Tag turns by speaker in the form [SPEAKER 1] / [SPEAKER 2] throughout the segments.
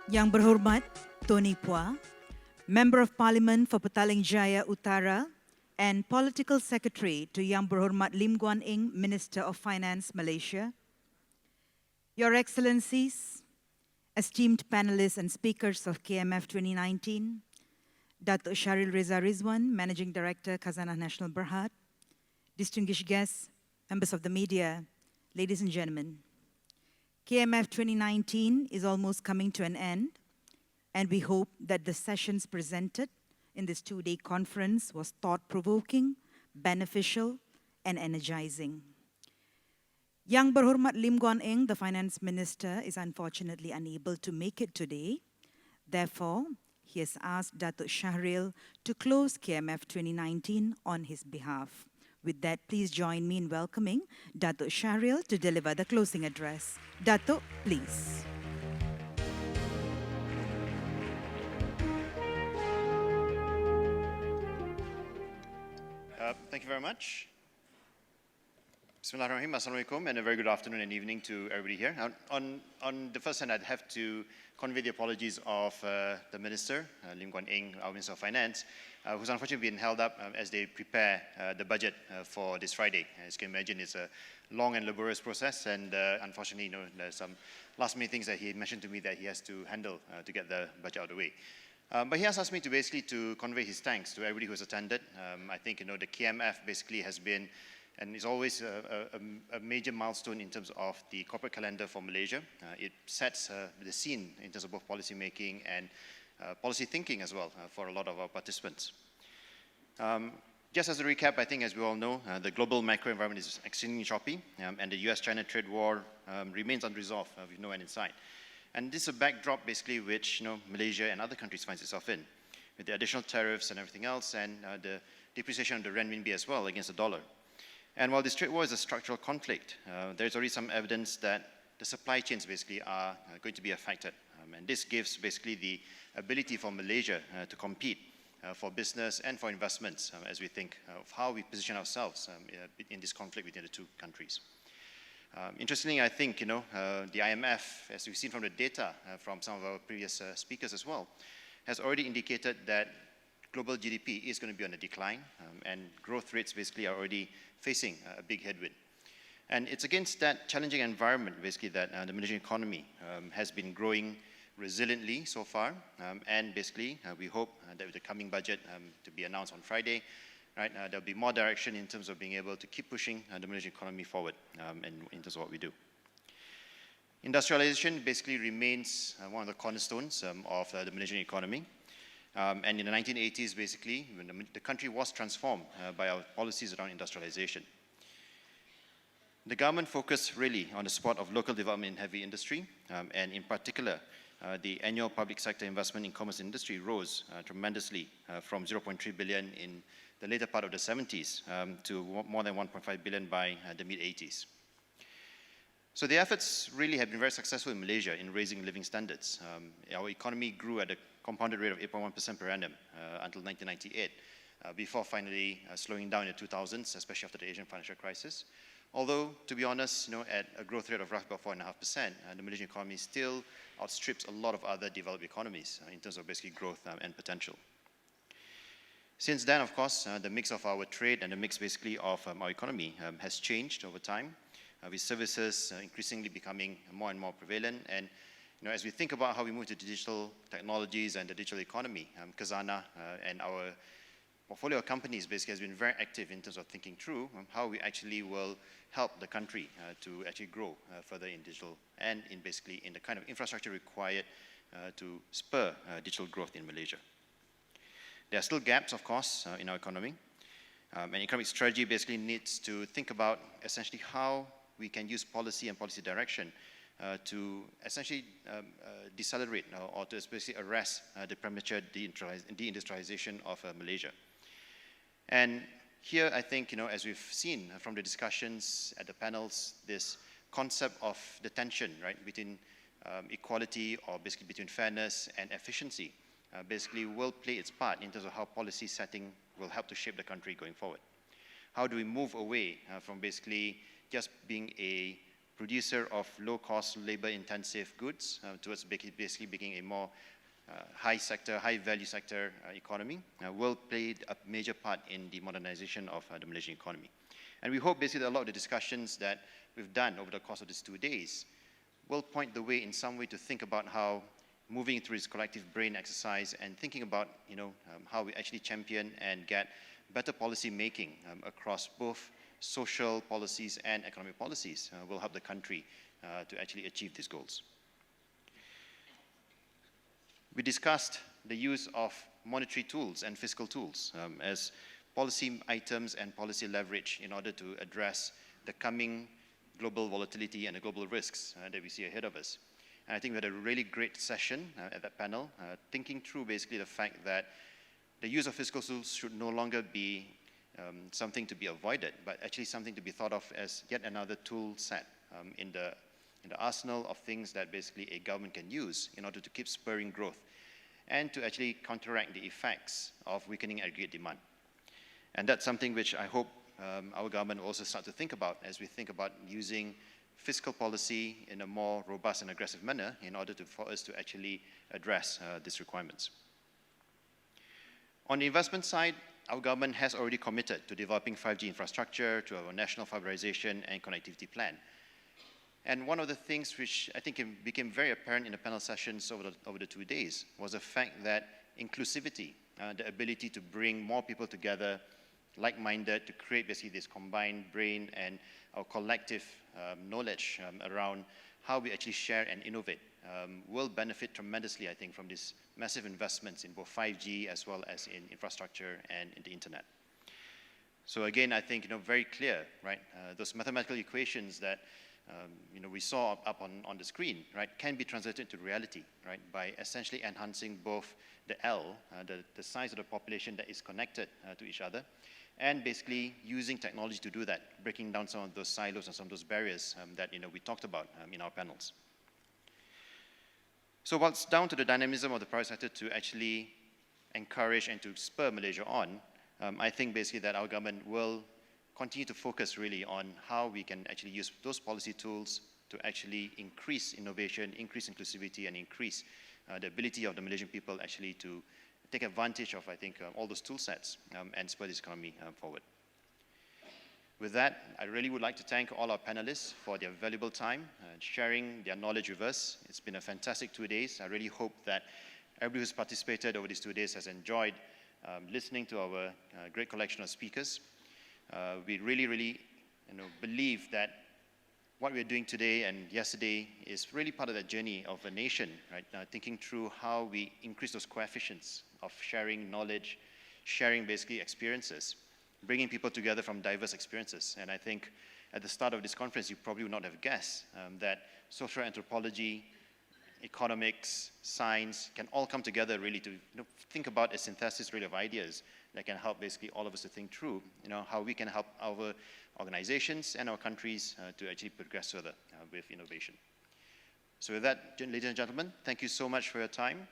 [SPEAKER 1] Yang Berhormat Tony Pua, Member of Parliament for Petaling Jaya Utara and Political Secretary to Yang Berhormat Lim Guan Eng, Minister of Finance, Malaysia. Your Excellencies, esteemed panelists and speakers of KMF 2019, Datuk Shahril Ridzuan, Managing Director, Khazanah National Berhad, distinguished guests, members of the media, ladies and gentlemen. KMF 2019 is almost coming to an end, and we hope that the sessions presented in this two-day conference was thought-provoking, beneficial, and energizing. Yang Berhormat Lim Guan Eng, the Finance Minister, is unfortunately unable to make it today. Therefore, he has asked Datuk Shahril to close KMF 2019 on his behalf. With that, please join me in welcoming Datuk Shahril to deliver the closing address. Datuk, please.
[SPEAKER 2] Thank you very much. Bismillahirrahmanirrahim, Assalamualaikum, and a very good afternoon and evening to everybody here. On the first hand, I'd have to convey the apologies of the Minister, Lim Guan Eng, our Minister of Finance, who's unfortunately been held up as they prepare the budget for this Friday. As you can imagine, it's a long and laborious process, and unfortunately, there's some last-minute things that he mentioned to me that he has to handle to get the budget out of the way. But he has asked me to basically to convey his thanks to everybody who has attended. I think the KMF basically has been and is always a major milestone in terms of the corporate calendar for Malaysia. It sets the scene in terms of both policy making and policy thinking as well for a lot of our participants. Just as a recap, I think as we all know, the global macro environment is extremely choppy, and the US-China trade war remains unresolved with no end in sight. And this is a backdrop basically which Malaysia and other countries finds itself in, with the additional tariffs and everything else, and the depreciation of the renminbi as well against the dollar. And while this trade war is a structural conflict, there's already some evidence that the supply chains basically are going to be affected. And this gives basically the ability for Malaysia to compete for business and for investments as we think of how we position ourselves in this conflict between the two countries. Interestingly, I think, the IMF, as we've seen from the data from some of our previous speakers as well, has already indicated that global GDP is going to be on a decline, and growth rates basically are already facing a big headwind. And it's against that challenging environment basically that the Malaysian economy has been growing resiliently so far, and basically we hope that with the coming budget to be announced on Friday, right, there'll be more direction in terms of being able to keep pushing the Malaysian economy forward in terms of what we do. Industrialization basically remains one of the cornerstones of the Malaysian economy. And in the 1980s, basically, when the country was transformed by our policies around industrialization. The government focused really on the support of local development in heavy industry, and in particular, the annual public sector investment in commerce industry rose tremendously from 0.3 billion in the later part of the 70s to more than 1.5 billion by the mid-80s. So the efforts really have been very successful in Malaysia in raising living standards. Our economy grew at a compounded rate of 8.1% per annum until 1998, before finally slowing down in the 2000s, especially after the Asian financial crisis. Although, to be honest, at a growth rate of roughly about 4.5%, the Malaysian economy still outstrips a lot of other developed economies in terms of basically growth and potential. Since then, of course, the mix of our trade and the mix basically of our economy has changed over time, with services increasingly becoming more and more prevalent. And as we think about how we move to digital technologies and the digital economy, Khazanah and our portfolio of companies basically has been very active in terms of thinking through how we actually will help the country to actually grow further in digital and in basically in the kind of infrastructure required to spur digital growth in Malaysia. There are still gaps, of course, in our economy. And economic strategy basically needs to think about essentially how we can use policy and policy direction to essentially decelerate or to especially arrest the premature deindustrialization of Malaysia. And here, I think, as we've seen from the discussions at the panels, this concept of the tension, right, between equality or basically between fairness and efficiency basically will play its part in terms of how policy setting will help to shape the country going forward. How do we move away from basically just being a producer of low-cost, labor-intensive goods towards basically being a more high-value sector economy will play a major part in the modernization of the Malaysian economy. And we hope basically that a lot of the discussions that we've done over the course of these 2 days will point the way in some way to think about how moving through this collective brain exercise and thinking about, how we actually champion and get better policy making across both social policies and economic policies will help the country to actually achieve these goals. We discussed the use of monetary tools and fiscal tools as policy items and policy leverage in order to address the coming global volatility and the global risks that we see ahead of us. And I think we had a really great session at that panel, thinking through basically the fact that the use of fiscal tools should no longer be something to be avoided, but actually something to be thought of as yet another tool set in the arsenal of things that basically a government can use in order to keep spurring growth and to actually counteract the effects of weakening aggregate demand. And that's something which I hope our government will also start to think about as we think about using fiscal policy in a more robust and aggressive manner in order for us to actually address these requirements. On the investment side, our government has already committed to developing 5G infrastructure, to our national fiberization and connectivity plan. And one of the things which I think became very apparent in the panel sessions over the 2 days was the fact that inclusivity, the ability to bring more people together, like-minded, to create basically this combined brain and our collective knowledge around how we actually share and innovate will benefit tremendously, I think, from these massive investments in both 5G as well as in infrastructure and in the internet. So again, I think, very clear, right? Those mathematical equations that we saw up on the screen, right, can be translated to reality, right, by essentially enhancing both the L, the size of the population that is connected to each other, and basically using technology to do that, breaking down some of those silos and some of those barriers that we talked about in our panels. So while it's down to the dynamism of the private sector to actually encourage and to spur Malaysia on, I think basically that our government will continue to focus really on how we can actually use those policy tools to actually increase innovation, increase inclusivity, and increase the ability of the Malaysian people actually to take advantage of, I think, all those tool sets and spur this economy forward. With that, I really would like to thank all our panelists for their valuable time and sharing their knowledge with us. It's been a fantastic 2 days. I really hope that everybody who's participated over these 2 days has enjoyed listening to our great collection of speakers. We really believe that what we're doing today and yesterday is really part of that journey of a nation, right? Thinking through how we increase those coefficients of sharing knowledge, sharing basically experiences, bringing people together from diverse experiences. And I think at the start of this conference, you probably would not have guessed that social anthropology, economics, science can all come together really to think about a synthesis really of ideas that can help basically all of us to think through how we can help our organizations and our countries to actually progress further with innovation. So with that, ladies and gentlemen, thank you so much for your time.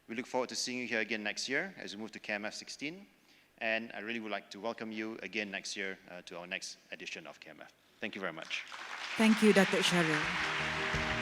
[SPEAKER 2] We look forward to seeing you here again next year as we move to KMF16. And I really would like to welcome you again next year to our next edition of KMF. Thank you very much.
[SPEAKER 1] Thank you, Datuk Shahril.